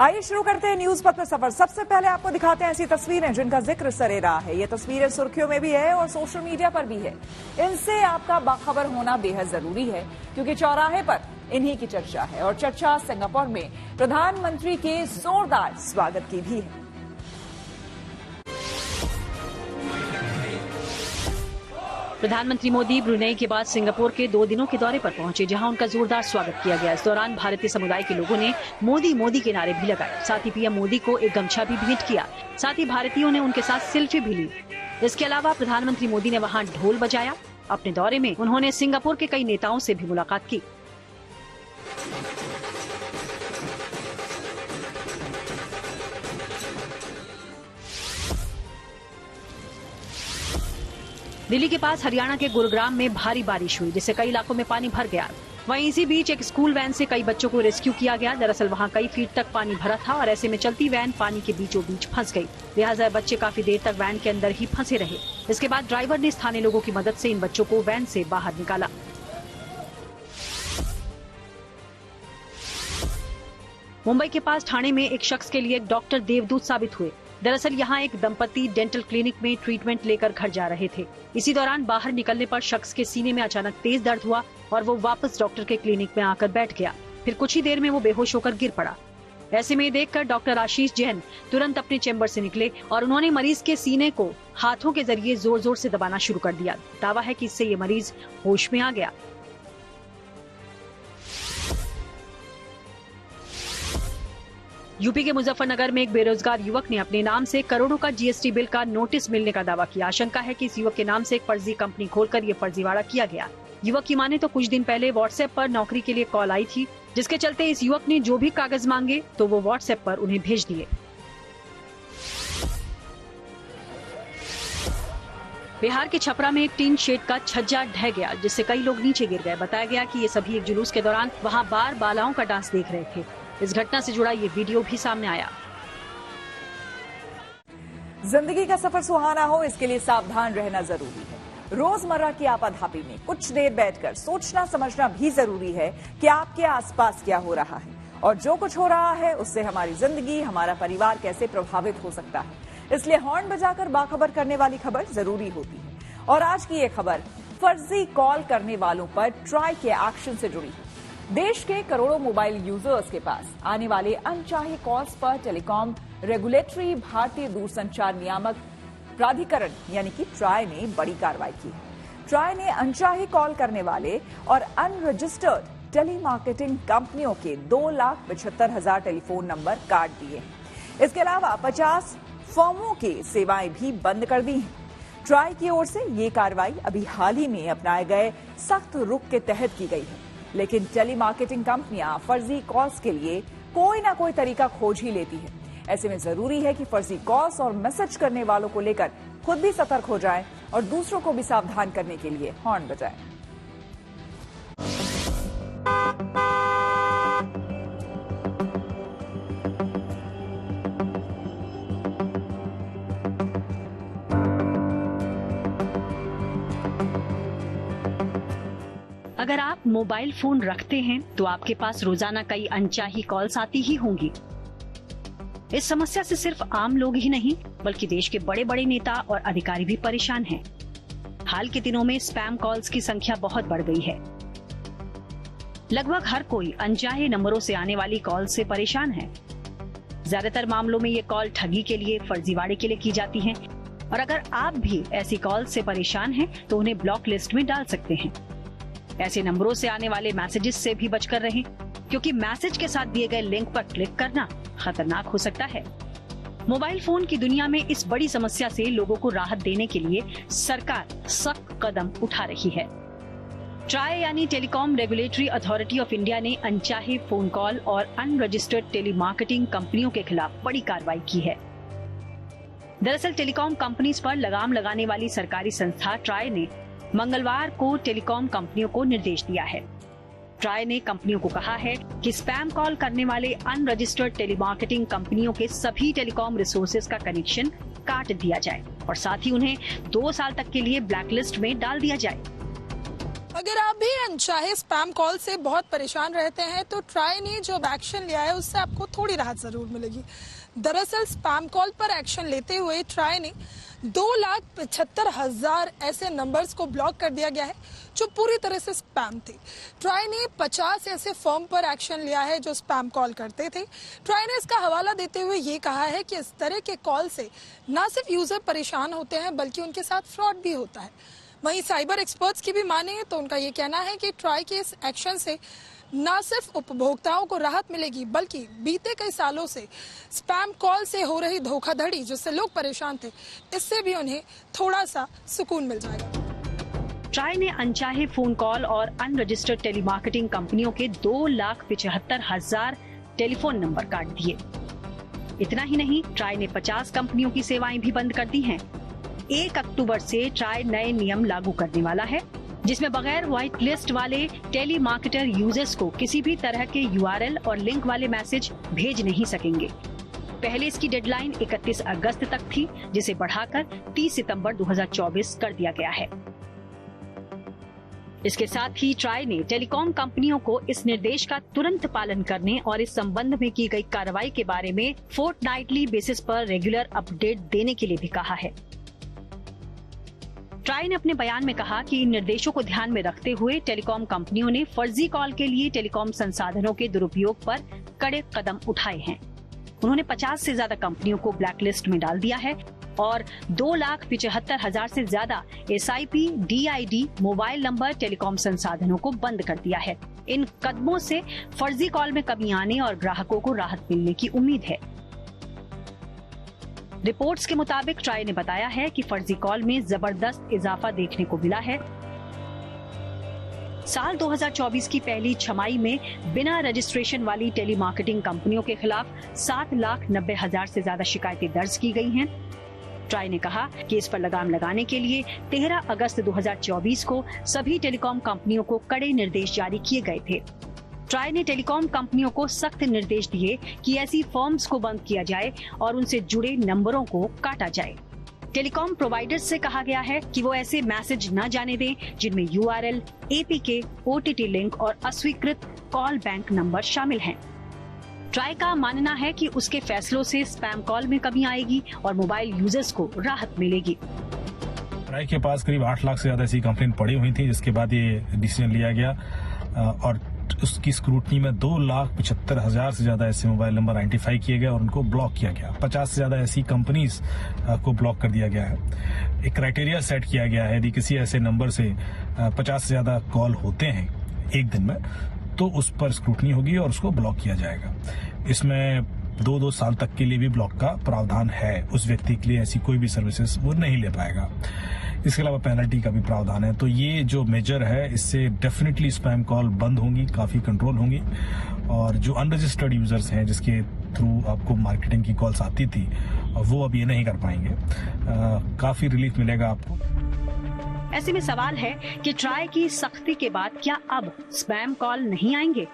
आइए शुरू करते हैं न्यूज पथ का सफर। सबसे पहले आपको दिखाते हैं ऐसी तस्वीरें जिनका जिक्र सरे रहा है। ये तस्वीरें सुर्खियों में भी है और सोशल मीडिया पर भी है। इनसे आपका बाखबर होना बेहद जरूरी है क्योंकि चौराहे पर इन्हीं की चर्चा है और चर्चा सिंगापुर में प्रधानमंत्री के जोरदार स्वागत की भी है। प्रधानमंत्री मोदी ब्रुनेई के बाद सिंगापुर के 2 दिनों के दौरे पर पहुंचे, जहां उनका जोरदार स्वागत किया गया। इस दौरान भारतीय समुदाय के लोगों ने मोदी मोदी के नारे भी लगाए। साथ ही पीएम मोदी को एक गमछा भी भेंट किया। साथ ही भारतीयों ने उनके साथ सेल्फी भी ली। इसके अलावा प्रधानमंत्री मोदी ने वहां ढोल बजाया। अपने दौरे में उन्होंने सिंगापुर के कई नेताओं से भी मुलाकात की। दिल्ली के पास हरियाणा के गुरुग्राम में भारी बारिश हुई, जिससे कई इलाकों में पानी भर गया। वहीं इसी बीच एक स्कूल वैन से कई बच्चों को रेस्क्यू किया गया। दरअसल वहां कई फीट तक पानी भरा था और ऐसे में चलती वैन पानी के बीचों बीच फंस गई। लिहाजा बच्चे काफी देर तक वैन के अंदर ही फंसे रहे। इसके बाद ड्राइवर ने स्थानीय लोगों की मदद से इन बच्चों को वैन से बाहर निकाला। मुंबई के पास ठाणे में एक शख्स के लिए एक डॉक्टर देवदूत साबित हुए। दरअसल यहाँ एक दंपति डेंटल क्लिनिक में ट्रीटमेंट लेकर घर जा रहे थे। इसी दौरान बाहर निकलने पर शख्स के सीने में अचानक तेज दर्द हुआ और वो वापस डॉक्टर के क्लिनिक में आकर बैठ गया। फिर कुछ ही देर में वो बेहोश होकर गिर पड़ा। ऐसे में देखकर डॉक्टर आशीष जैन तुरंत अपने चैम्बर से निकले और उन्होंने मरीज के सीने को हाथों के जरिए जोर जोर से दबाना शुरू कर दिया। दावा है कि इससे ये मरीज होश में आ गया। यूपी के मुजफ्फरनगर में एक बेरोजगार युवक ने अपने नाम से करोड़ों का जीएसटी बिल का नोटिस मिलने का दावा किया। आशंका है कि इस युवक के नाम से एक फर्जी कंपनी खोलकर ये फर्जीवाड़ा किया गया। युवक की माने तो कुछ दिन पहले व्हाट्सएप पर नौकरी के लिए कॉल आई थी, जिसके चलते इस युवक ने जो भी कागज मांगे तो वो व्हाट्सएप पर उन्हें भेज दिए। बिहार के छपरा में एक टीन शेड का छज्जा ढह गया, जिससे कई लोग नीचे गिर गए। बताया गया कि ये सभी एक जुलूस के दौरान वहां बार बालाओं का डांस देख रहे थे। इस घटना से जुड़ा ये वीडियो भी सामने आया। जिंदगी का सफर सुहाना हो, इसके लिए सावधान रहना जरूरी है। रोजमर्रा की आपाधापी में कुछ देर बैठकर सोचना समझना भी जरूरी है कि आपके आसपास क्या हो रहा है और जो कुछ हो रहा है उससे हमारी जिंदगी, हमारा परिवार कैसे प्रभावित हो सकता है। इसलिए हॉर्न बजाकर बाखबर करने वाली खबर जरूरी होती है। और आज की ये खबर फर्जी कॉल करने वालों पर ट्राई के एक्शन से जुड़ी है। देश के करोड़ों मोबाइल यूजर्स के पास आने वाले अनचाहे कॉल्स पर टेलीकॉम रेगुलेटरी भारतीय दूरसंचार नियामक प्राधिकरण यानी कि ट्राई ने बड़ी कार्रवाई की है। ट्राई ने अनचाहे कॉल करने वाले और अनरजिस्टर्ड टेलीमार्केटिंग कंपनियों के 2,75,000 टेलीफोन नंबर काट दिए। इसके अलावा 50 फर्मों की सेवाएं भी बंद कर दी हैं। ट्राई की ओर से ये कार्रवाई अभी हाल ही में अपनाए गए सख्त रुख के तहत की गई है, लेकिन टेलीमार्केटिंग कंपनियां फर्जी कॉल्स के लिए कोई ना कोई तरीका खोज ही लेती है। ऐसे में जरूरी है कि फर्जी कॉल्स और मैसेज करने वालों को लेकर खुद भी सतर्क हो जाएं और दूसरों को भी सावधान करने के लिए हॉर्न बजाएं। अगर आप मोबाइल फोन रखते हैं तो आपके पास रोजाना कई अनचाही कॉल्स आती ही होंगी। इस समस्या से सिर्फ आम लोग ही नहीं बल्कि देश के बड़े बड़े नेता और अधिकारी भी परेशान हैं। हाल के दिनों में स्पैम कॉल्स की संख्या बहुत बढ़ गई है। लगभग हर कोई अनचाहे नंबरों से आने वाली कॉल से परेशान है। ज्यादातर मामलों में ये कॉल ठगी के लिए, फर्जीवाड़े के लिए की जाती है और अगर आप भी ऐसी कॉल से परेशान हैं तो उन्हें ब्लॉक लिस्ट में डाल सकते हैं। ऐसे नंबरों से आने वाले मैसेजेस से भी बचकर रहें, क्योंकि मैसेज के साथ दिए गए लिंक पर क्लिक करना खतरनाक हो सकता है। मोबाइल फोन की दुनिया में इस बड़ी समस्या से लोगों को राहत देने के लिए सरकार सख्त कदम उठा रही है। ट्राई यानी telecom regulatory authority of India ने अनचाहे फोन कॉल और अनरजिस्टर्ड टेलीमार्केटिंग कंपनियों के खिलाफ बड़ी कार्रवाई की है। दरअसल टेलीकॉम कंपनीज पर लगाम लगाने वाली सरकारी संस्था ट्राई ने मंगलवार को टेलीकॉम कंपनियों को निर्देश दिया है। ट्राई ने कंपनियों को कहा है कि स्पैम कॉल करने वाले अनरजिस्टर्ड टेलीमार्केटिंग कंपनियों के सभी टेलीकॉम रिसोर्सेज का कनेक्शन काट दिया जाए और साथ ही उन्हें 2 साल तक के लिए ब्लैकलिस्ट में डाल दिया जाए। अगर आप भी अनचाहे स्पैम कॉल से बहुत परेशान रहते हैं तो ट्राई ने जो एक्शन लिया है उससे आपको थोड़ी राहत जरूर मिलेगी। दरअसल स्पैम कॉल पर एक्शन लेते हुए ट्राई ने 2,75,000 ऐसे नंबर्स को ब्लॉक कर दिया गया है जो पूरी तरह से स्पैम थे। ट्राई ने 50 ऐसे फर्म पर एक्शन लिया है जो स्पैम कॉल करते थे। ट्राई ने इसका हवाला देते हुए ये कहा है कि इस तरह के कॉल से न सिर्फ यूजर परेशान होते हैं बल्कि उनके साथ फ्रॉड भी होता है। वहीं साइबर एक्सपर्ट्स की भी माने तो उनका ये कहना है कि ट्राई के इस एक्शन से न सिर्फ उपभोक्ताओं को राहत मिलेगी बल्कि बीते कई सालों से स्पैम कॉल से हो रही धोखाधड़ी जिससे लोग परेशान थे, इससे भी उन्हें थोड़ा सा सुकून मिल जाएगा। ट्राई ने अनचाहे फोन कॉल और अनरजिस्टर्ड टेलीमार्केटिंग कंपनियों के 2,75,000 टेलीफोन नंबर काट दिए। इतना ही नहीं, ट्राई ने 50 कंपनियों की सेवाएं भी बंद कर दी हैं। 1 अक्टूबर से ट्राई नए नियम लागू करने वाला है जिसमें बगैर व्हाइट लिस्ट वाले टेली मार्केटर यूजर्स को किसी भी तरह के URL और लिंक वाले मैसेज भेज नहीं सकेंगे। पहले इसकी डेडलाइन 31 अगस्त तक थी जिसे बढ़ाकर 30 सितंबर 2024 कर दिया गया है। इसके साथ ही ट्राई ने टेलीकॉम कंपनियों को इस निर्देश का तुरंत पालन करने और इस संबंध में की गई कार्रवाई के बारे में फोर्टनाइटली बेसिस पर रेगुलर अपडेट देने के लिए भी कहा है। ट्राई ने अपने बयान में कहा कि इन निर्देशों को ध्यान में रखते हुए टेलीकॉम कंपनियों ने फर्जी कॉल के लिए टेलीकॉम संसाधनों के दुरुपयोग पर कड़े कदम उठाए हैं। उन्होंने 50 से ज्यादा कंपनियों को ब्लैकलिस्ट में डाल दिया है और 2,75,000 से ज्यादा SIP, DID mobile number telecom संसाधनों को बंद कर दिया है। इन कदमों से फर्जी कॉल में कमी आने और ग्राहकों को राहत मिलने की उम्मीद है। रिपोर्ट्स के मुताबिक ट्राई ने बताया है कि फर्जी कॉल में जबरदस्त इजाफा देखने को मिला है। साल 2024 की पहली छमाही में बिना रजिस्ट्रेशन वाली टेलीमार्केटिंग कंपनियों के खिलाफ 7,90,000 से ज्यादा शिकायतें दर्ज की गई हैं। ट्राई ने कहा कि इस पर लगाम लगाने के लिए 13 अगस्त 2024 को सभी टेलीकॉम कंपनियों को कड़े निर्देश जारी किए गए थे। ट्राई ने टेलीकॉम कंपनियों को सख्त निर्देश दिए कि ऐसी फर्म्स को बंद किया जाए और उनसे जुड़े नंबरों को काटा जाए। टेलीकॉम प्रोवाइडर्स से कहा गया है कि वो ऐसे मैसेज न जाने दें जिनमें URL, APK, OTT लिंक और अस्वीकृत कॉल बैंक नंबर शामिल हैं। ट्राई का मानना है कि उसके फैसलों से स्पैम कॉल में कमी आएगी और मोबाइल यूजर्स को राहत मिलेगी। ट्राई के पास करीब 8 लाख से ज्यादा ऐसी कंप्लेंट पड़ी हुई थी जिसके बाद ये डिसीजन लिया गया और उसकी स्क्रूटनी में 2,75,000 से ज्यादा ऐसे मोबाइल नंबर आइडेंटिफाई किए गए और उनको ब्लॉक किया गया। 50 से ज्यादा ऐसी कंपनीज को ब्लॉक कर दिया गया है। एक क्राइटेरिया सेट किया गया है, यदि किसी ऐसे नंबर से 50 से ज्यादा कॉल होते हैं एक दिन में तो उस पर स्क्रूटनी होगी और उसको ब्लॉक किया जाएगा। इसमें 2 साल तक के लिए भी ब्लॉक का प्रावधान है। उस व्यक्ति के लिए ऐसी कोई भी सर्विसेज वो नहीं ले पाएगा। इसके अलावा पेनल्टी का भी प्रावधान है। तो ये जो मेजर है इससे डेफिनेटली स्पैम कॉल बंद होंगी, काफी कंट्रोल होंगी और जो अनरजिस्टर्ड यूजर्स हैं जिसके थ्रू आपको मार्केटिंग की कॉल्स आती थी वो अब ये नहीं कर पाएंगे। काफी रिलीफ मिलेगा आपको। ऐसे में सवाल है कि ट्राई की सख्ती के बाद क्या अब स्पैम कॉल नहीं आएंगे?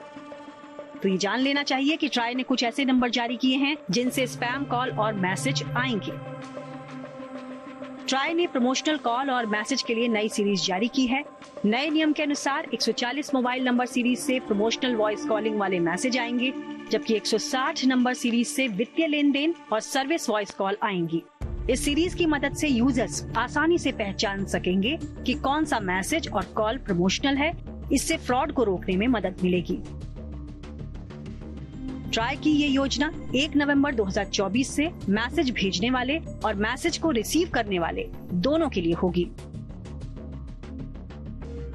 तो ये जान लेना चाहिए कि ट्राई ने कुछ ऐसे नंबर जारी किए हैं जिनसे स्पैम कॉल और मैसेज आएंगे। ट्राई ने प्रमोशनल कॉल और मैसेज के लिए नई सीरीज जारी की है। नए नियम के अनुसार 140 मोबाइल नंबर सीरीज से प्रमोशनल वॉइस कॉलिंग वाले मैसेज आएंगे, जबकि 160 नंबर सीरीज से वित्तीय लेन देन और सर्विस वॉइस कॉल आएंगी। इस सीरीज की मदद से यूजर्स आसानी से पहचान सकेंगे कि कौन सा मैसेज और कॉल प्रमोशनल है। इससे फ्रॉड को रोकने में मदद मिलेगी। ट्राई की ये योजना 1 नवंबर 2024 से मैसेज भेजने वाले और मैसेज को रिसीव करने वाले दोनों के लिए होगी।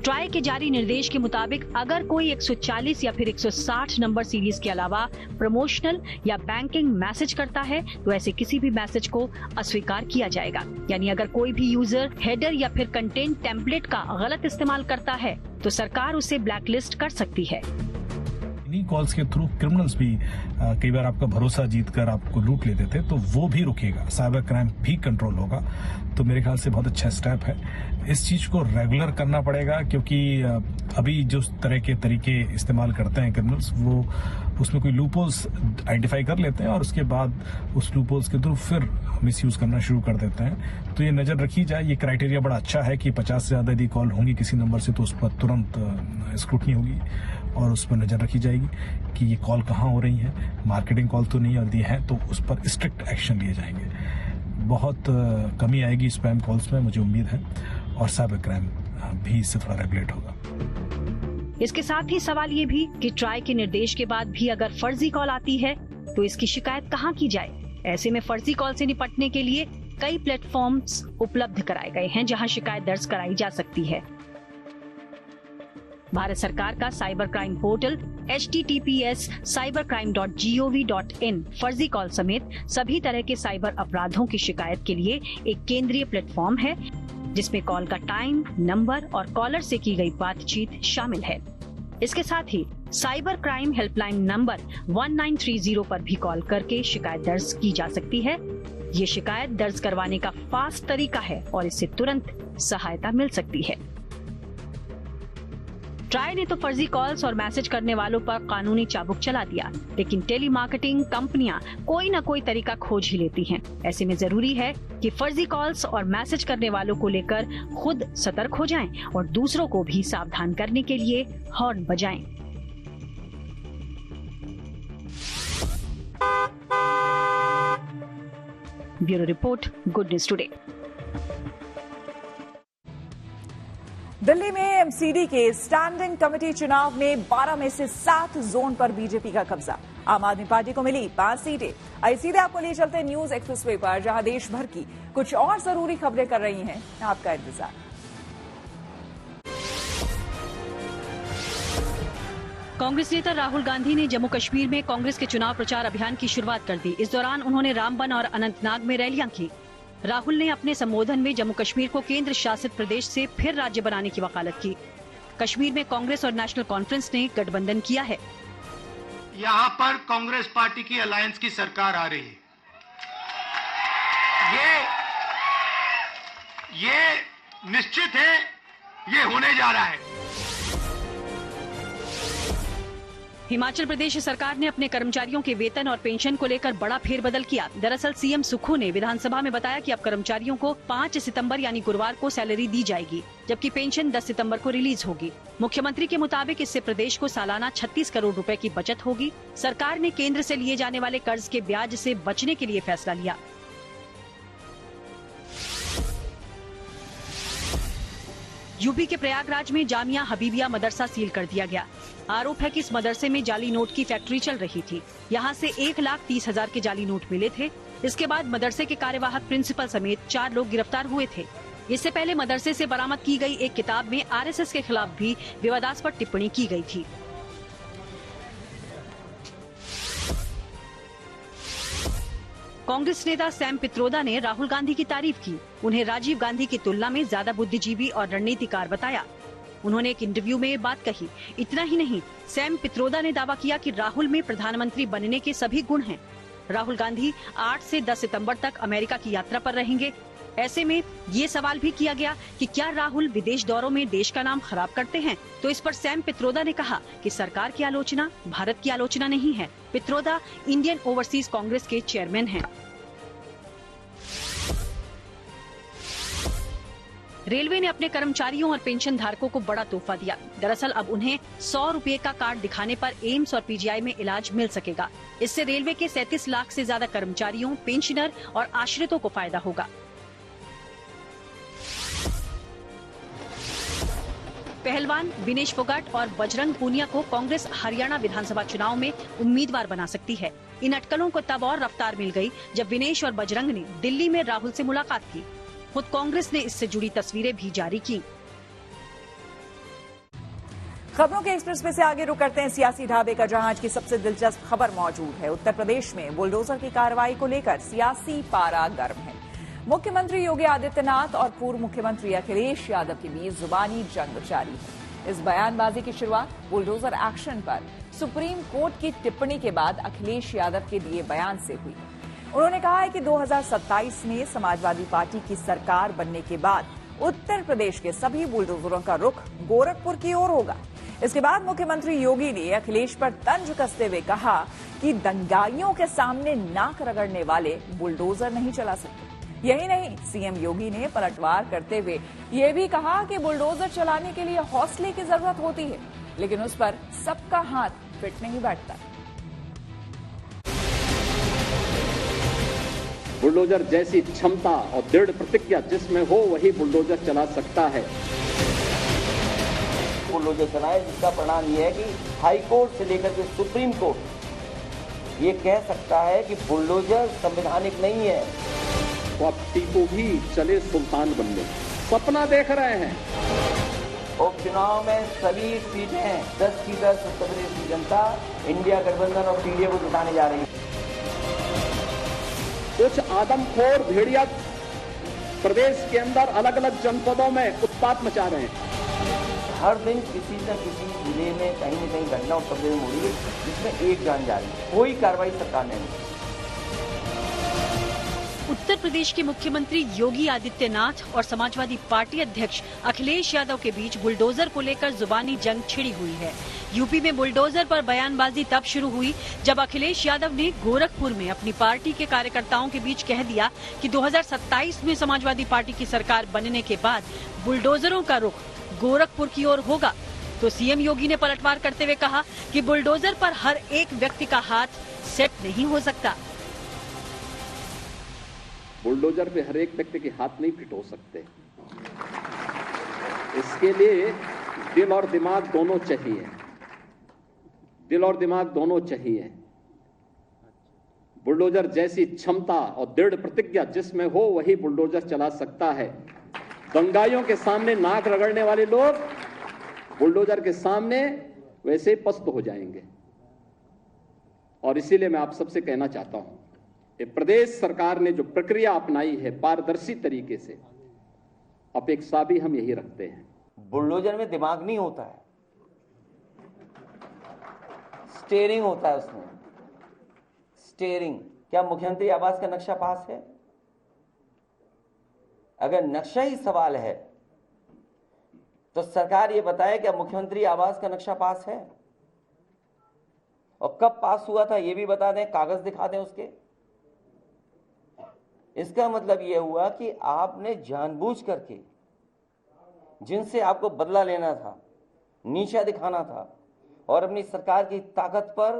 ट्राई के जारी निर्देश के मुताबिक अगर कोई 140 या फिर 160 नंबर सीरीज के अलावा प्रमोशनल या बैंकिंग मैसेज करता है तो ऐसे किसी भी मैसेज को अस्वीकार किया जाएगा। यानी अगर कोई भी यूजर हेडर या फिर कंटेंट टेम्पलेट का गलत इस्तेमाल करता है तो सरकार उसे ब्लैकलिस्ट कर सकती है। इन्हीं कॉल्स के थ्रू क्रिमिनल्स भी कई बार आपका भरोसा जीतकर आपको लूट लेते थे तो वो भी रुकेगा, साइबर क्राइम भी कंट्रोल होगा। तो मेरे ख्याल से बहुत अच्छा स्टेप है। इस चीज को रेगुलर करना पड़ेगा क्योंकि अभी जो तरह के तरीके इस्तेमाल करते हैं क्रिमिनल्स वो उसमें कोई लूपहोल्स आइडेंटिफाई कर लेते हैं और उसके बाद उस लूपहोल्स के थ्रू फिर मिसयूज करना शुरू कर देते हैं। तो ये नजर रखी जाए, ये क्राइटेरिया बड़ा अच्छा है कि 50 से ज्यादा यदि कॉल होंगी किसी नंबर से तो उस पर तुरंत स्क्रूटनी होगी और उस पर नजर रखी जाएगी कि ये कॉल कहाँ हो रही है, मार्केटिंग कॉल तो नहीं यदि है तो उस पर स्ट्रिक्ट एक्शन लिए जाएंगे। बहुत कमी आएगी स्पैम कॉल्स में, मुझे उम्मीद है, और साइबर क्राइम भी इससे थोड़ा रेगुलेट होगा। इसके साथ ही सवाल ये भी कि ट्राई के निर्देश के बाद भी अगर फर्जी कॉल आती है तो इसकी शिकायत कहाँ की जाए। ऐसे में फर्जी कॉल से निपटने के लिए कई प्लेटफॉर्म्स उपलब्ध कराए गए हैं जहां शिकायत दर्ज कराई जा सकती है। भारत सरकार का साइबर क्राइम पोर्टल https:cybercrime.gov.in फर्जी कॉल समेत सभी तरह के साइबर अपराधों की शिकायत के लिए एक केंद्रीय प्लेटफॉर्म है जिसमें कॉल का टाइम, नंबर और कॉलर से की गई बातचीत शामिल है। इसके साथ ही साइबर क्राइम हेल्पलाइन नंबर 1930 पर भी कॉल करके शिकायत दर्ज की जा सकती है। ये शिकायत दर्ज करवाने का फास्ट तरीका है और इससे तुरंत सहायता मिल सकती है। ट्राई ने तो फर्जी कॉल्स और मैसेज करने वालों पर कानूनी चाबुक चला दिया, लेकिन टेलीमार्केटिंग कंपनियां कोई न कोई तरीका खोज ही लेती हैं। ऐसे में जरूरी है कि फर्जी कॉल्स और मैसेज करने वालों को लेकर खुद सतर्क हो जाएं और दूसरों को भी सावधान करने के लिए हॉर्न बजाएं। Bureau report, good news today. Delhi में एमसीडी के स्टैंडिंग कमेटी चुनाव में 12 में से 7 जोन पर बीजेपी का कब्जा। आम आदमी पार्टी को मिली 5 सीटें। आइए सीधे आपको ले चलते हैं न्यूज एक्सप्रेसवे पर, जहां देश भर की कुछ और जरूरी खबरें कर रही हैं आपका इंतजार। कांग्रेस नेता राहुल गांधी ने जम्मू कश्मीर में कांग्रेस के चुनाव प्रचार अभियान की शुरुआत कर दी। इस दौरान उन्होंने रामबन और अनंतनाग में रैलियां की। राहुल ने अपने संबोधन में जम्मू कश्मीर को केंद्र शासित प्रदेश से फिर राज्य बनाने की वकालत की। कश्मीर में कांग्रेस और नेशनल कॉन्फ्रेंस ने गठबंधन किया है। यहाँ पर कांग्रेस पार्टी की अलायंस की सरकार आ रही है। ये निश्चित है, ये होने जा रहा है। हिमाचल प्रदेश सरकार ने अपने कर्मचारियों के वेतन और पेंशन को लेकर बड़ा फेरबदल किया। दरअसल सीएम सुक्खू ने विधानसभा में बताया कि अब कर्मचारियों को 5 सितंबर यानी गुरुवार को सैलरी दी जाएगी, जबकि पेंशन 10 सितंबर को रिलीज होगी। मुख्यमंत्री के मुताबिक इससे प्रदेश को सालाना 36 करोड़ रुपए की बचत होगी। सरकार ने केंद्र से लिए जाने वाले कर्ज के ब्याज से बचने के लिए फैसला लिया। यूपी के प्रयागराज में जामिया हबीबिया मदरसा सील कर दिया गया। आरोप है कि इस मदरसे में जाली नोट की फैक्ट्री चल रही थी। यहां से 1,30,000 के जाली नोट मिले थे। इसके बाद मदरसे के कार्यवाहक प्रिंसिपल समेत 4 लोग गिरफ्तार हुए थे। इससे पहले मदरसे से बरामद की गई एक किताब में आरएसएस के खिलाफ भी विवादास्पद टिप्पणी की गई थी। कांग्रेस नेता सैम पित्रोदा ने राहुल गांधी की तारीफ की। उन्हें राजीव गांधी की तुलना में ज्यादा बुद्धिजीवी और रणनीतिकार बताया। उन्होंने एक इंटरव्यू में ये बात कही। इतना ही नहीं, सैम पित्रोदा ने दावा किया कि राहुल में प्रधानमंत्री बनने के सभी गुण हैं। राहुल गांधी 8 से 10 सितंबर तक अमेरिका की यात्रा पर रहेंगे। ऐसे में ये सवाल भी किया गया कि क्या राहुल विदेश दौरों में देश का नाम खराब करते हैं, तो इस पर सैम पित्रोदा ने कहा कि सरकार की आलोचना भारत की आलोचना नहीं है। पित्रोदा इंडियन ओवरसीज कांग्रेस के चेयरमैन हैं। रेलवे ने अपने कर्मचारियों और पेंशन धारकों को बड़ा तोहफा दिया। दरअसल अब उन्हें 100 रुपए का कार्ड दिखाने पर एम्स और पीजीआई में इलाज मिल सकेगा। इससे रेलवे के 37 लाख से ज्यादा कर्मचारियों, पेंशनर और आश्रितों को फायदा होगा। पहलवान विनेश फोगाट और बजरंग पूनिया को कांग्रेस हरियाणा विधानसभा चुनाव में उम्मीदवार बना सकती है। इन अटकलों को तब और रफ्तार मिल गई जब विनेश और बजरंग ने दिल्ली में राहुल से मुलाकात की। खुद कांग्रेस ने इससे जुड़ी तस्वीरें भी जारी की। खबरों के एक्सप्रेस में से आगे रुक करते हैं सियासी ढाबे का, जहां आज की सबसे दिलचस्प खबर मौजूद है। उत्तर प्रदेश में बुलडोजर की कार्रवाई को लेकर सियासी पारा गर्म है। मुख्यमंत्री योगी आदित्यनाथ और पूर्व मुख्यमंत्री अखिलेश यादव के बीच जुबानी जंग जारी है। इस बयानबाजी की शुरुआत बुलडोजर एक्शन पर सुप्रीम कोर्ट की टिप्पणी के बाद अखिलेश यादव के दिए बयान से हुई। उन्होंने कहा है कि 2027 में समाजवादी पार्टी की सरकार बनने के बाद उत्तर प्रदेश के सभी बुलडोजरों का रुख गोरखपुर की ओर होगा। इसके बाद मुख्यमंत्री योगी ने अखिलेश पर तंज कसते हुए कहा कि दंगाइयों के सामने नाक रगड़ने वाले बुलडोजर नहीं चला सकते। यही नहीं, सीएम योगी ने पलटवार करते हुए यह भी कहा कि बुलडोजर चलाने के लिए हौसले की जरूरत होती है, लेकिन उस पर सबका हाथ फिट नहीं बैठता। बुलडोजर जैसी क्षमता और दृढ़ प्रतिज्ञा जिसमें हो वही बुलडोजर चला सकता है। बुलडोजर चलाए, जिसका परिणाम यह है कि हाई कोर्ट से लेकर के सुप्रीम कोर्ट ये कह सकता है कि बुलडोजर संवैधानिक नहीं है। तो अब टीपू भी चले सुल्तान बनने सपना देख रहे हैं। उपचुनाव में सभी सीटें 10 की 10 उत्तर प्रदेश की जनता इंडिया गठबंधन और पीडीए को जिताने जा रही है। कुछ आदमखोर भेड़िया प्रदेश के अंदर अलग अलग जनपदों में उत्पात मचा रहे हैं। हर दिन किसी न किसी जिले में कहीं न कहीं घटना उत्तर प्रदेश में हो रही है जिसमें एक जान जा रही है, कोई कार्रवाई सरकार ने नहीं। उत्तर प्रदेश के मुख्यमंत्री योगी आदित्यनाथ और समाजवादी पार्टी अध्यक्ष अखिलेश यादव के बीच बुलडोजर को लेकर जुबानी जंग छिड़ी हुई है। यूपी में बुलडोजर पर बयानबाजी तब शुरू हुई जब अखिलेश यादव ने गोरखपुर में अपनी पार्टी के कार्यकर्ताओं के बीच कह दिया कि 2027 में समाजवादी पार्टी की सरकार बनने के बाद बुलडोजरों का रुख गोरखपुर की ओर होगा। तो सीएम योगी ने पलटवार करते हुए कहा कि बुलडोजर पर हर एक व्यक्ति का हाथ सेट नहीं हो सकता। बुलडोजर पे हर एक व्यक्ति के हाथ नहीं फिट हो सकते। इसके लिए दिल और दिमाग दोनों चाहिए। दिल और दिमाग दोनों चाहिए। बुलडोजर जैसी क्षमता और दृढ़ प्रतिज्ञा जिसमें हो वही बुलडोजर चला सकता है। दंगाइयों के सामने नाक रगड़ने वाले लोग बुलडोजर के सामने वैसे ही पस्त हो जाएंगे। और इसीलिए मैं आप सबसे कहना चाहता हूं, प्रदेश सरकार ने जो प्रक्रिया अपनाई है पारदर्शी तरीके से, अपेक्षा भी हम यही रखते हैं। बुलडोजर में दिमाग नहीं होता है, स्टीयरिंग होता है उसमें। स्टीयरिंग क्या मुख्यमंत्री आवास का नक्शा पास है? अगर नक्शा ही सवाल है तो सरकार ये बताए क्या मुख्यमंत्री आवास का नक्शा पास है, और कब पास हुआ था ये भी बता दें, कागज दिखा दें उसके। इसका मतलब यह हुआ कि आपने जानबूझ करके जिनसे आपको बदला लेना था, नीचा दिखाना था और अपनी सरकार की ताकत पर,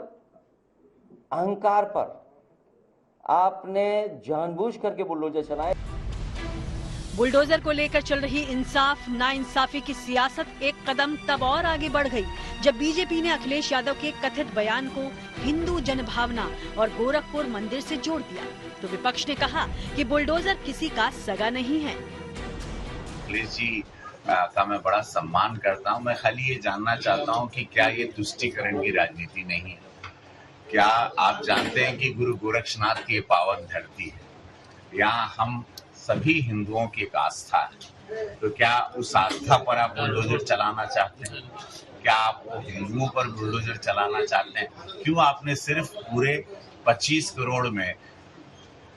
अहंकार पर आपने जानबूझ करके बुलडोजर चलाए। बुलडोजर को लेकर चल रही इंसाफ नाइंसाफी की सियासत एक कदम तब और आगे बढ़ गई जब बीजेपी ने अखिलेश यादव के कथित बयान को हिंदू जनभावना और गोरखपुर मंदिर से जोड़ दिया। तो विपक्ष ने कहा कि बुलडोजर किसी का सगा नहीं है। अखिलेश जी का मैं बड़ा सम्मान करता हूं। मैं खाली ये जानना चाहता हूं कि क्या ये तुष्टीकरण की राजनीति नहीं है? क्या आप जानते हैं कि गुरु गोरक्षनाथ की पावन धरती है, यहाँ हम सभी हिंदुओं की एक आस्था है, तो क्या उस आस्था पर आप बुलडोजर चलाना चाहते हैं? क्या आप हिंदुओं पर बुलडोजर चलाना चाहते हैं? क्यों आपने सिर्फ पूरे 25 करोड़ में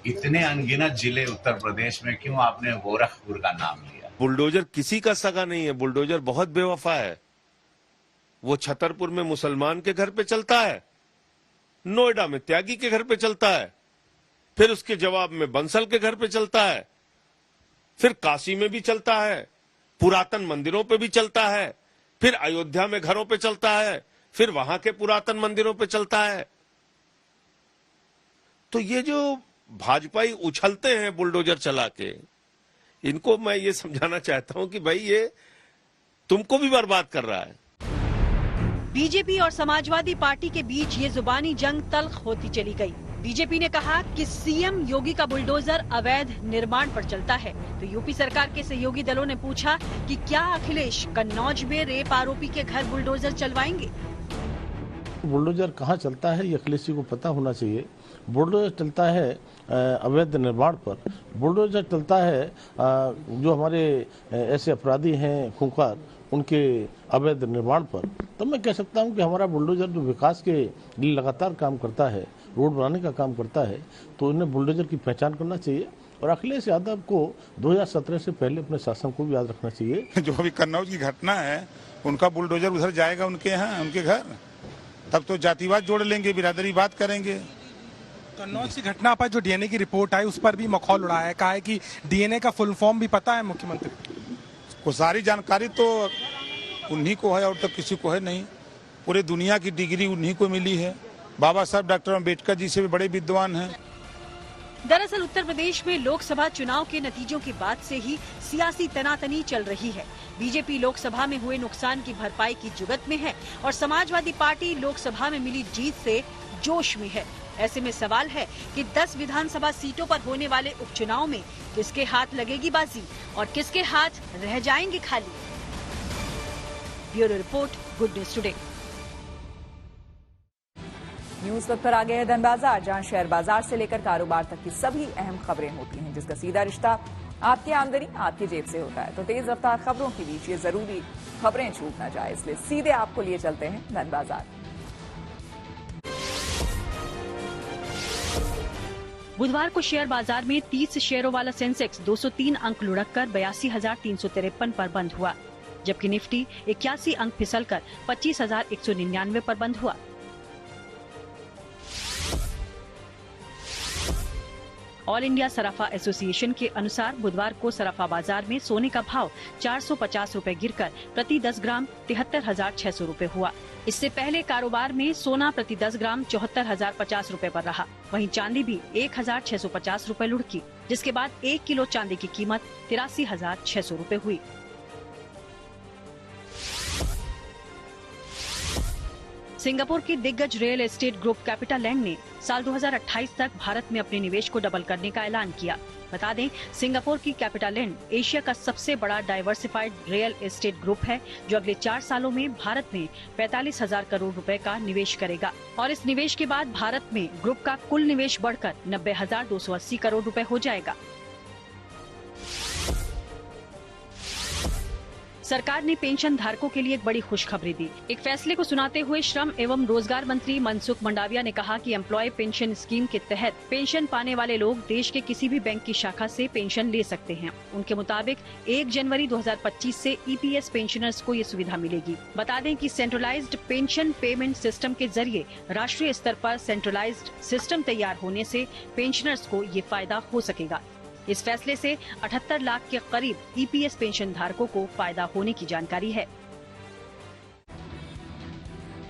इतने अनगिनत जिले उत्तर प्रदेश में क्यों आपने गोरखपुर का नाम लिया? बुलडोजर किसी का सगा नहीं है। बुलडोजर बहुत बेवफा है। वो छतरपुर में मुसलमान के घर पे चलता है, नोएडा में त्यागी के घर पे चलता है, फिर उसके जवाब में बंसल के घर पे चलता है, फिर काशी में भी चलता है, पुरातन मंदिरों पे भी चलता है, फिर अयोध्या में घरों पे चलता है, फिर वहां के पुरातन मंदिरों पे चलता है। तो ये जो भाजपाई उछलते हैं बुलडोजर चला के, इनको मैं ये समझाना चाहता हूं कि भाई ये तुमको भी बर्बाद कर रहा है। बीजेपी और समाजवादी पार्टी के बीच ये जुबानी जंग तल्ख होती चली गई। बीजेपी ने कहा कि सीएम योगी का बुलडोजर अवैध निर्माण पर चलता है, तो यूपी सरकार के सहयोगी दलों ने पूछा कि क्या अखिलेश कन्नौज में रेप आरोपी के घर बुलडोजर चलवाएंगे? बुलडोजर कहाँ चलता है ये अखिलेश जी को पता होना चाहिए। बुलडोजर चलता है अवैध निर्माण पर, बुलडोजर चलता है जो हमारे ऐसे अपराधी हैं खूंखार, उनके अवैध निर्माण पर। तो मैं कह सकता हूं कि हमारा बुलडोजर जो विकास के लिए लगातार काम करता है, रोड बनाने का काम करता है, तो इन्हें बुलडोजर की पहचान करना चाहिए। और अखिलेश यादव को 2017 से पहले अपने शासन को भी याद रखना चाहिए। जो अभी कन्नौज की घटना है उनका बुलडोजर उधर जाएगा उनके यहाँ, उनके घर, तब तो जातिवाद जोड़ लेंगे, बिरादरी बात करेंगे। कन्नौज की घटना पर जो डीएनए की रिपोर्ट आई उस पर भी मखौल उड़ाया है, कहा है कि डीएनए का फुल फॉर्म भी पता है मुख्यमंत्री को। सारी जानकारी तो उन्हीं को है और तो किसी को है नहीं। पूरे दुनिया की डिग्री उन्हीं को मिली है। बाबा साहब डॉक्टर अम्बेडकर जी से भी बड़े विद्वान हैं। दरअसल उत्तर प्रदेश में लोकसभा चुनाव के नतीजों के बाद से ही सियासी तनातनी चल रही है। बीजेपी लोकसभा में हुए नुकसान की भरपाई की जुगत में है और समाजवादी पार्टी लोकसभा में मिली जीत से जोश में है। ऐसे में सवाल है कि 10 विधानसभा सीटों पर होने वाले उपचुनाव में किसके हाथ लगेगी बाजी और किसके हाथ रह जाएंगे खाली। Bureau report, good news today. News वक्त पर आ गए हैं धन बाजार, जहां शेयर बाजार से लेकर कारोबार तक की सभी अहम खबरें होती हैं, जिसका सीधा रिश्ता आपकी आमदनी आपकी जेब से होता है। तो तेज रफ्तार खबरों के बीच ये जरूरी खबरें छूट ना जाए, इसलिए सीधे आपको लिए चलते हैं धन बाजार। बुधवार को शेयर बाजार में 30 शेयरों वाला सेंसेक्स 203 अंक लुढ़ककर 82,353 पर बंद हुआ, जबकि निफ्टी 81 अंक फिसलकर 25,199 पर बंद हुआ। ऑल इंडिया सराफा एसोसिएशन के अनुसार बुधवार को सराफा बाजार में सोने का भाव 450 रुपए गिरकर प्रति 10 ग्राम 73,600 रुपए हुआ। इससे पहले कारोबार में सोना प्रति 10 ग्राम 74,050 रुपए पर रहा। वहीं चांदी भी 1,650 रुपए लुढ़की, जिसके बाद 1 किलो चांदी की कीमत 83,600 रुपए हुई। सिंगापुर की दिग्गज रियल एस्टेट ग्रुप कैपिटालैंड ने साल 2028 तक भारत में अपने निवेश को डबल करने का ऐलान किया। बता दें, सिंगापुर की कैपिटालैंड एशिया का सबसे बड़ा डाइवर्सिफाइड रियल एस्टेट ग्रुप है, जो अगले 4 सालों में भारत में 45,000 करोड़ रुपए का निवेश करेगा। और इस निवेश के बाद भारत में ग्रुप का कुल निवेश बढ़कर 90,280 करोड़ रुपए हो जाएगा। सरकार ने पेंशन धारकों के लिए एक बड़ी खुशखबरी दी। एक फैसले को सुनाते हुए श्रम एवं रोजगार मंत्री मनसुख मंडाविया ने कहा कि एम्प्लॉय पेंशन स्कीम के तहत पेंशन पाने वाले लोग देश के किसी भी बैंक की शाखा से पेंशन ले सकते हैं। उनके मुताबिक 1 जनवरी 2025 से ईपीएस पेंशनर्स को ये सुविधा मिलेगी। बता दें कि सेंट्रलाइज्ड पेंशन पेमेंट सिस्टम के जरिए राष्ट्रीय स्तर पर सेंट्रलाइज्ड सिस्टम तैयार होने से पेंशनर्स को ये फायदा हो सकेगा। इस फैसले से 78 लाख के करीब ईपीएस पेंशन धारकों को फायदा होने की जानकारी है।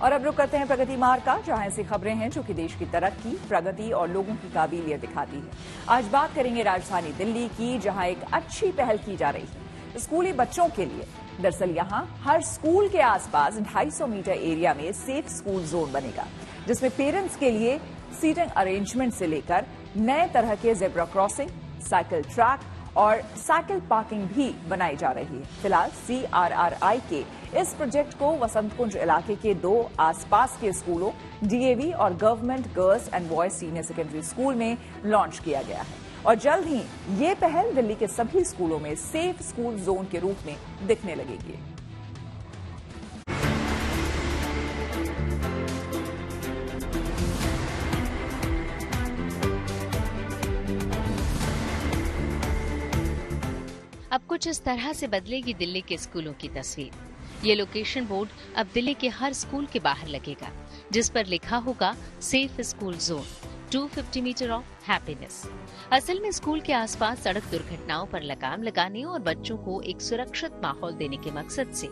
और अब रुक करते हैं प्रगति मार्ग का, जहां ऐसी खबरें हैं जो कि देश की तरक्की, प्रगति और लोगों की काबिलियत दिखाती है। आज बात करेंगे राजधानी दिल्ली की, जहां एक अच्छी पहल की जा रही है स्कूली बच्चों के लिए। दरअसल यहां हर स्कूल के आसपास 250 मीटर एरिया में सेफ स्कूल जोन बनेगा, जिसमें पेरेंट्स के लिए सीटिंग अरेंजमेंट से लेकर नए तरह के जेब्रा क्रॉसिंग, साइकिल ट्रैक और साइकिल पार्किंग भी बनाई जा रही है। फिलहाल CRRI के इस प्रोजेक्ट को वसंत कुंज इलाके के 2 आसपास के स्कूलों DAV और government girls and boys senior secondary school में लॉन्च किया गया है और जल्द ही ये पहल दिल्ली के सभी स्कूलों में सेफ स्कूल जोन के रूप में दिखने लगेगी। अब कुछ इस तरह से बदलेगी दिल्ली के स्कूलों की तस्वीर। ये लोकेशन बोर्ड अब दिल्ली के हर स्कूल के बाहर लगेगा, जिस पर लिखा होगा safe school zone, 250 metre of happiness. असल में स्कूल के आसपास सड़क दुर्घटनाओं पर लगाम लगाने और बच्चों को एक सुरक्षित माहौल देने के मकसद से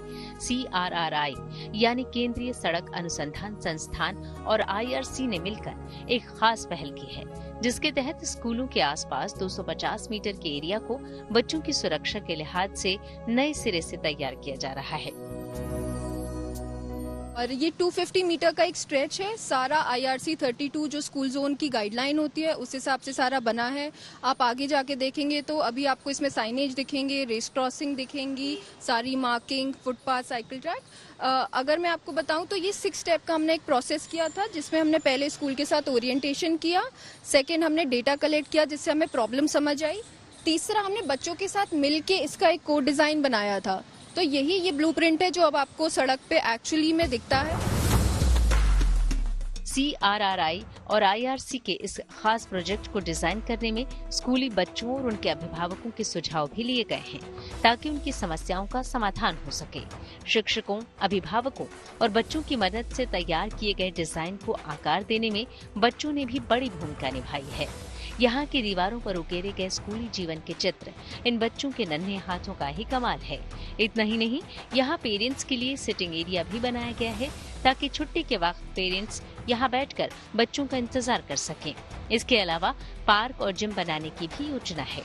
CRRI यानी केंद्रीय सड़क अनुसंधान संस्थान और IRC ने मिलकर एक खास पहल की है, जिसके तहत स्कूलों के आसपास 250 मीटर के एरिया को बच्चों की सुरक्षा के लिहाज से नए सिरे से तैयार किया जा रहा है। और ये 250 मीटर का एक स्ट्रेच है। सारा IRC 32 जो स्कूल जोन की गाइडलाइन होती है उस हिसाब से सारा बना है। आप आगे जाके देखेंगे तो अभी आपको इसमें साइनेज दिखेंगे, रेस क्रॉसिंग दिखेंगी, सारी मार्किंग, फुटपाथ, साइकिल ट्रैक। अगर मैं आपको बताऊं तो ये 6 स्टेप का हमने एक प्रोसेस किया था, जिसमें हमने पहले स्कूल के साथ ओरिएंटेशन किया, सेकेंड हमने डेटा कलेक्ट किया जिससे हमें प्रॉब्लम समझ आई, तीसरा हमने बच्चों के साथ मिलके इसका एक कोड डिजाइन बनाया था। तो ये ब्लूप्रिंट है जो अब आपको सड़क पे एक्चुअली में दिखता है। CRRI और IRC के इस खास प्रोजेक्ट को डिजाइन करने में स्कूली बच्चों और उनके अभिभावकों के सुझाव भी लिए गए हैं ताकि उनकी समस्याओं का समाधान हो सके। शिक्षकों, अभिभावकों और बच्चों की मदद से तैयार किए गए डिजाइन को आकार देने में बच्चों ने भी बड़ी भूमिका निभाई है। यहाँ की दीवारों पर उकेरे गए स्कूली जीवन के चित्र इन बच्चों के नन्हे हाथों का ही कमाल है। इतना ही नहीं, यहाँ पेरेंट्स के लिए सिटिंग एरिया भी बनाया गया है ताकि छुट्टी के वक्त पेरेंट्स यहाँ बैठकर बच्चों का इंतजार कर सकें। इसके अलावा पार्क और जिम बनाने की भी योजना है।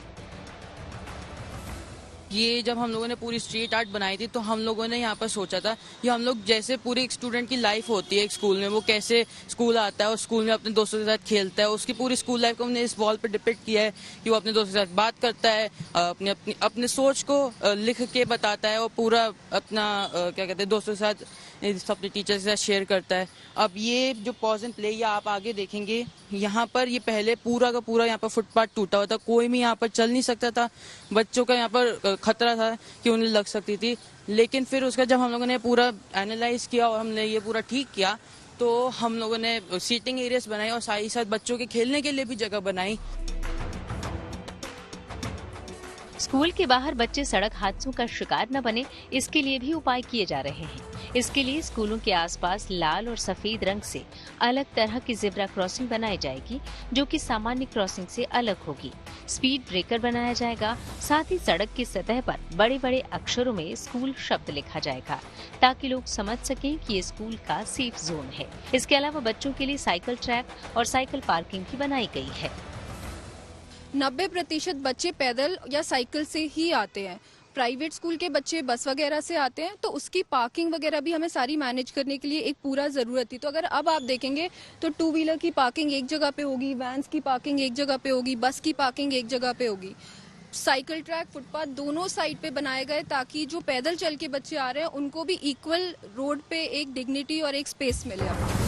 ये जब हम लोगों ने पूरी स्ट्रीट आर्ट बनाई थी तो हम लोगों ने यहाँ पर सोचा था कि हम लोग जैसे पूरी एक स्टूडेंट की लाइफ होती है एक स्कूल में, वो कैसे स्कूल आता है और स्कूल में अपने दोस्तों के साथ खेलता है, उसकी पूरी स्कूल लाइफ को हमने इस वॉल पर डिपिक्ट किया है कि वो अपने दोस्तों के साथ बात करता है, अपने सोच को लिख के बताता है और पूरा अपना क्या कहते हैं दोस्तों के साथ अपने टीचर के साथ शेयर करता है। अब ये जो पॉज एंड प्ले या आप आगे देखेंगे, यहाँ पर ये पहले पूरा का पूरा यहाँ पर फुटपाथ टूटा हुआ था, कोई भी यहाँ पर चल नहीं सकता था, बच्चों का यहाँ पर खतरा था कि उन्हें लग सकती थी। लेकिन फिर उसका जब हम लोगों ने पूरा एनालाइज किया और हमने ये पूरा ठीक किया तो हम लोगों ने सीटिंग एरियाज बनाई और साथ ही साथ बच्चों के खेलने के लिए भी जगह बनाई। स्कूल के बाहर बच्चे सड़क हादसों का शिकार न बने, इसके लिए भी उपाय किए जा रहे हैं। इसके लिए स्कूलों के आसपास लाल और सफेद रंग से अलग तरह की ज़ेब्रा क्रॉसिंग बनाई जाएगी जो कि सामान्य क्रॉसिंग से अलग होगी। स्पीड ब्रेकर बनाया जाएगा, साथ ही सड़क की सतह पर बड़े बड़े अक्षरों में स्कूल शब्द लिखा जाएगा ताकि लोग समझ सकें कि ये स्कूल का सेफ जोन है। इसके अलावा बच्चों के लिए साइकिल ट्रैक और साइकिल पार्किंग भी बनाई गई है। 90% बच्चे पैदल या साइकिल से ही आते हैं। प्राइवेट स्कूल के बच्चे बस वगैरह से आते हैं, तो उसकी पार्किंग वगैरह भी हमें सारी मैनेज करने के लिए एक पूरा ज़रूरत थी। तो अगर अब आप देखेंगे तो 2 व्हीलर की पार्किंग एक जगह पे होगी, वैन्स की पार्किंग एक जगह पे होगी, बस की पार्किंग एक जगह पे होगी। साइकिल ट्रैक, फुटपाथ दोनों साइड पे बनाए गए ताकि जो पैदल चल के बच्चे आ रहे हैं उनको भी इक्वल रोड पे एक डिग्निटी और एक स्पेस मिले।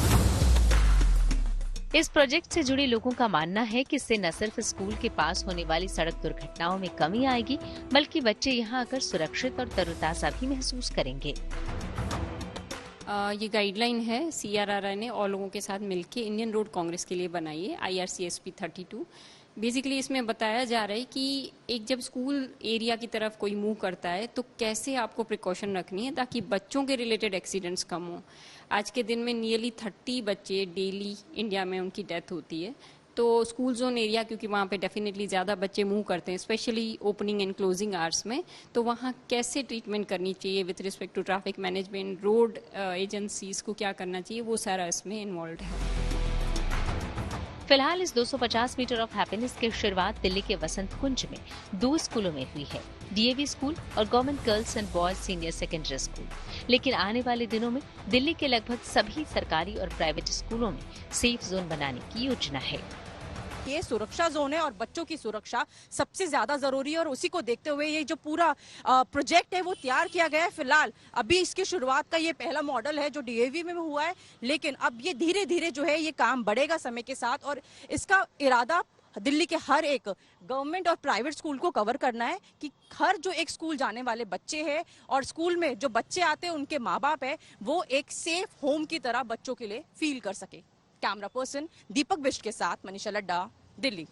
इस प्रोजेक्ट से जुड़े लोगों का मानना है कि इससे न सिर्फ स्कूल के पास होने वाली सड़क दुर्घटनाओं में कमी आएगी, बल्कि बच्चे यहाँ आकर सुरक्षित और तरोताजा भी महसूस करेंगे। ये गाइडलाइन है CRRI ने और लोगों के साथ मिलकर इंडियन रोड कांग्रेस के लिए बनाई है, IRCSP 32। बेसिकली इसमें बताया जा रहा है कि एक जब स्कूल एरिया की तरफ कोई मूव करता है तो कैसे आपको प्रिकॉशन रखनी है ताकि बच्चों के रिलेटेड एक्सीडेंट्स कम हो। आज के दिन में नियरली 30 बच्चे डेली इंडिया में उनकी डेथ होती है। तो स्कूल जोन एरिया, क्योंकि वहाँ पे डेफिनेटली ज़्यादा बच्चे मूव करते हैं, specially opening and closing hours में, तो वहाँ कैसे ट्रीटमेंट करनी चाहिए with respect to traffic management, road agencies को क्या करना चाहिए, वो सारा इसमें इन्वॉल्व है। फिलहाल इस 250 मीटर ऑफ हैप्पीनेस की शुरुआत दिल्ली के वसंत कुंज में 2 स्कूलों में हुई है, DAV स्कूल और government girls and boys senior secondary school. लेकिन आने वाले दिनों में दिल्ली के लगभग सभी सरकारी और प्राइवेट स्कूलों में सेफ जोन बनाने की योजना है। ये सुरक्षा जोन है और बच्चों की सुरक्षा सबसे ज्यादा जरूरी है और उसी को देखते हुए ये जो पूरा प्रोजेक्ट है वो तैयार किया गया है। फिलहाल अभी इसकी शुरुआत का ये पहला मॉडल है जो DAV में हुआ है, लेकिन अब ये धीरे धीरे जो है ये काम बढ़ेगा समय के साथ और इसका इरादा दिल्ली के हर एक गवर्नमेंट और प्राइवेट स्कूल को कवर करना है कि हर जो एक स्कूल जाने वाले बच्चे हैं और स्कूल में जो बच्चे आते हैं उनके माँ बाप है वो एक सेफ होम की तरह बच्चों के लिए फील कर सके। कैमरा पर्सन दीपक बिष्ट के साथ मनीषा लड्डा, दिल्ली।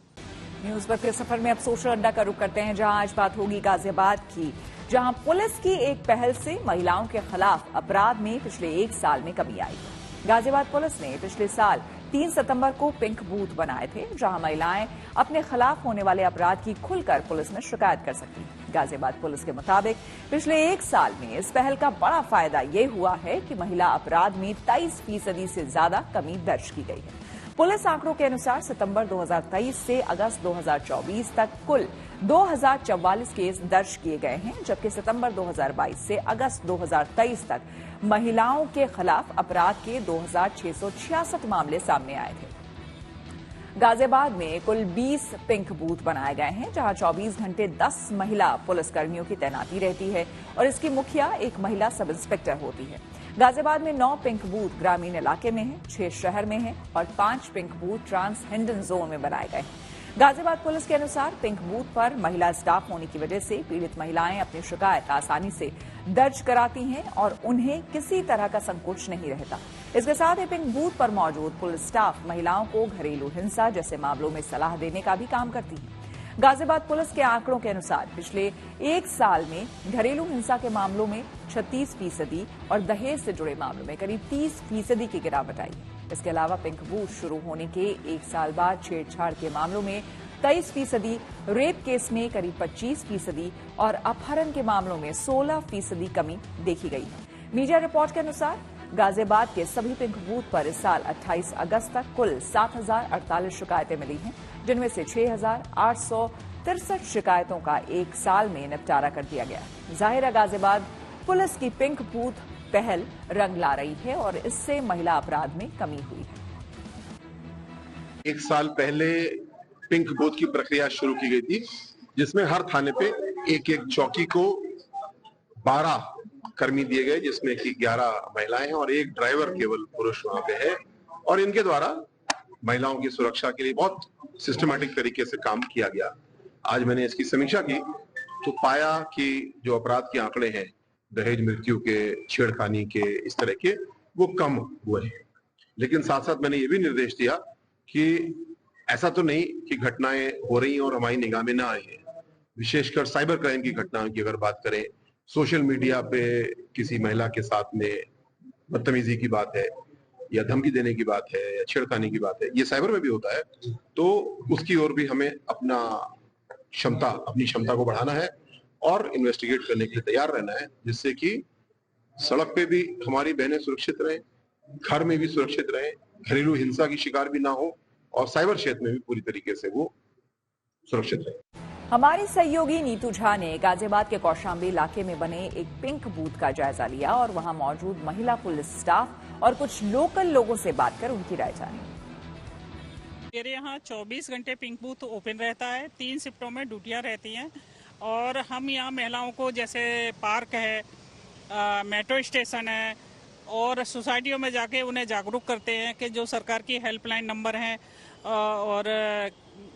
न्यूज पर फिर सफर में अब सोशल अड्डा का रुख करते हैं, जहां आज बात होगी गाजियाबाद की, जहां पुलिस की एक पहल से महिलाओं के खिलाफ अपराध में पिछले 1 साल में कमी आई। गाजियाबाद पुलिस ने पिछले साल 3 सितंबर को पिंक बूथ बनाए थे, जहां महिलाएं अपने खिलाफ होने वाले अपराध की खुलकर पुलिस में शिकायत कर सकती हैं। गाजियाबाद पुलिस के मुताबिक पिछले 1 साल में इस पहल का बड़ा फायदा ये हुआ है कि महिला अपराध में 23% से ज्यादा कमी दर्ज की गई है। पुलिस आंकड़ों के अनुसार सितंबर 2023 से अगस्त 2024 तक कुल 2044 केस दर्ज किए गए हैं, जबकि सितंबर 2022 से अगस्त 2023 तक महिलाओं के खिलाफ अपराध के 2666 मामले सामने आए थे। गाजियाबाद में कुल 20 पिंक बूथ बनाए गए हैं, जहां 24 घंटे 10 महिला पुलिसकर्मियों की तैनाती रहती है और इसकी मुखिया एक महिला सब इंस्पेक्टर होती है। गाजियाबाद में 9 पिंक बूथ ग्रामीण इलाके में हैं, 6 शहर में हैं और 5 pink booth trans Hindon zone में बनाए गए हैं। गाजियाबाद पुलिस के अनुसार पिंक बूथ पर महिला स्टाफ होने की वजह से पीड़ित महिलाएं अपनी शिकायत आसानी से दर्ज कराती हैं और उन्हें किसी तरह का संकोच नहीं रहता। इसके साथ ही पिंक बूथ पर मौजूद पुलिस स्टाफ महिलाओं को घरेलू हिंसा जैसे मामलों में सलाह देने का भी काम करती है। गाजियाबाद पुलिस के आंकड़ों के अनुसार पिछले एक साल में घरेलू हिंसा के मामलों में 36% और दहेज से जुड़े मामलों में करीब 30% की गिरावट आई है। इसके अलावा पिंक बूथ शुरू होने के एक साल बाद छेड़छाड़ के मामलों में 23%, रेप केस में करीब 25% और अपहरण के मामलों में 16% कमी देखी गई है। मीडिया रिपोर्ट के अनुसार गाजियाबाद के सभी पिंक बूथ पर इस साल 28 अगस्त तक कुल 7,048 शिकायतें मिली हैं, जिनमें से 6,863 शिकायतों का एक साल में निपटारा कर दिया गया। जाहिर है गाजियाबाद पुलिस की पिंक बूथ पहल रंग ला रही है और इससे महिला अपराध में कमी हुई है। एक साल पहले पिंक बूथ की प्रक्रिया शुरू की गई थी, जिसमें हर थाने पे एक एक चौकी को 12 कर्मी दिए गए, जिसमें कि 11 महिलाएं हैं और एक ड्राइवर केवल पुरुष वहां पे है। और इनके द्वारा महिलाओं की सुरक्षा के लिए बहुत सिस्टमैटिक तरीके से काम किया गया। आज मैंने इसकी समीक्षा की तो पाया कि जो अपराध के आंकड़े हैं, दहेज मृत्यु के, छेड़खानी के, इस तरह के, वो कम हुए हैं। लेकिन साथ साथ मैंने ये भी निर्देश दिया कि ऐसा तो नहीं कि घटनाएं हो रही हैं और हमारी निगाह में ना आई है। विशेषकर साइबर क्राइम की घटनाओं की अगर बात करें, सोशल मीडिया पे किसी महिला के साथ में बदतमीजी की बात है या धमकी देने की बात है या छेड़खानी की बात है, ये साइबर में भी होता है, तो उसकी ओर भी हमें अपनी क्षमता को बढ़ाना है और इन्वेस्टिगेट करने के लिए तैयार रहना है, जिससे कि सड़क पे भी हमारी बहनें सुरक्षित रहें, घर में भी सुरक्षित रहें, घरेलू हिंसा की शिकार भी ना हो और साइबर क्षेत्र में भी पूरी तरीके से वो सुरक्षित रहे। हमारी सहयोगी नीतू झा ने गाजियाबाद के कौशाम्बी इलाके में बने एक पिंक बूथ का जायजा लिया और वहां मौजूद महिला पुलिस स्टाफ और कुछ लोकल लोगों से बात कर उनकी राय जानी। मेरे यहाँ 24 घंटे पिंक बूथ ओपन रहता है, 3 शिफ्टों में ड्यूटियां रहती हैं और हम यहाँ महिलाओं को, जैसे पार्क है, मेट्रो स्टेशन है और सोसाइटियों में जाके उन्हें जागरूक करते हैं कि जो सरकार की हेल्पलाइन नंबर हैं और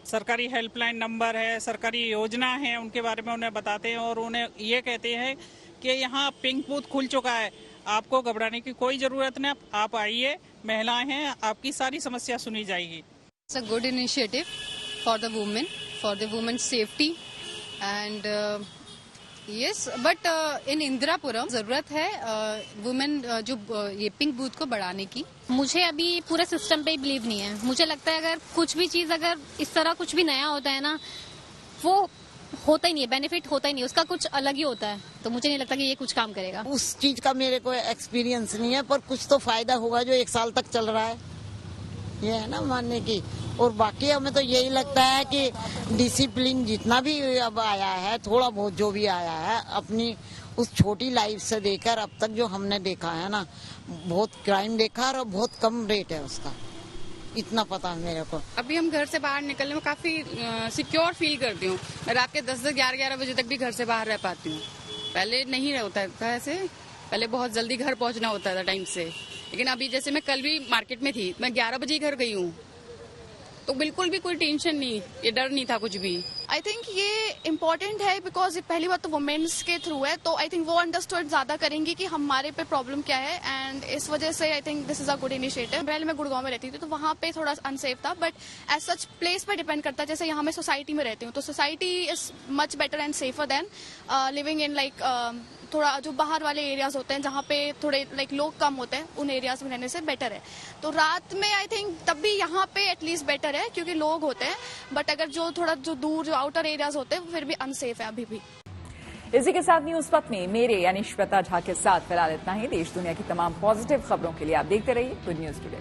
सरकारी हेल्पलाइन नंबर है, सरकारी योजना है, उनके बारे में उन्हें बताते हैं और उन्हें ये कहते हैं कि यहाँ पिंक बूथ खुल चुका है, आपको घबराने की कोई ज़रूरत नहीं, आप आइए, महिलाएं हैं, आपकी सारी समस्या सुनी जाएगी। It's a good initiative for the women, for the women's safety and yes, but in Indirapuram जरूरत है वुमेन जो ये पिंक बूथ को बढ़ाने की। मुझे अभी पूरे सिस्टम पे ही बिलीव नहीं है। मुझे लगता है अगर कुछ भी चीज अगर इस तरह कुछ भी नया होता है ना, वो होता ही नहीं है, बेनिफिट होता ही नहीं, उसका कुछ अलग ही होता है। तो मुझे नहीं लगता कि ये कुछ काम करेगा। उस चीज का मेरे को एक्सपीरियंस नहीं है, पर कुछ तो फायदा होगा जो 1 साल तक चल रहा है, ये है ना मानने की। और बाकी हमें तो यही लगता है कि डिसिप्लिन जितना भी अब आया है, थोड़ा बहुत जो भी आया है, अपनी उस छोटी लाइफ से देखकर अब तक जो हमने देखा है ना, बहुत क्राइम देखा और बहुत कम रेट है उसका, इतना पता है मेरे को। अभी हम घर से बाहर निकलने में काफी सिक्योर फील करती हूँ। मैं रात के 10-10, 11-11 बजे तक भी घर से बाहर रह पाती हूँ। पहले नहीं होता था ऐसे, पहले बहुत जल्दी घर पहुँचना होता था टाइम से। लेकिन अभी जैसे मैं कल भी मार्केट में थी, मैं 11 बजे घर गई हूँ, तो बिल्कुल भी कोई टेंशन नहीं, ये डर नहीं था कुछ भी। आई थिंक ये इम्पोर्टेंट है बिकॉज पहली बात तो वुमेन्स के थ्रू है, तो आई थिंक वो अंडरस्टैंड ज्यादा करेंगी कि हमारे पे प्रॉब्लम क्या है, एंड इस वजह से I think this is a good initiative. पहले मैं गुड़गांव में रहती थी तो वहाँ पे थोड़ा अनसेफ था, बट एज सच प्लेस पे डिपेंड करता है। जैसे यहाँ मैं सोसाइटी में रहती हूँ, तो society is much better and safer than living in like थोड़ा जो बाहर वाले एरियाज होते हैं जहाँ पे थोड़े लाइक लोग कम होते हैं, उन एरियाज में रहने से बेटर है। तो रात में आई थिंक तब भी यहाँ पे एटलीस्ट बेटर है क्योंकि लोग होते हैं, बट अगर जो थोड़ा जो दूर जो आउटर एरियाज होते हैं फिर भी अनसेफ है अभी भी। इसी के साथ न्यूज पथ में मेरे यानी श्वेता झा के साथ फिलहाल इतना ही। देश दुनिया की तमाम पॉजिटिव खबरों के लिए आप देखते रहिए गुड न्यूज टुडे।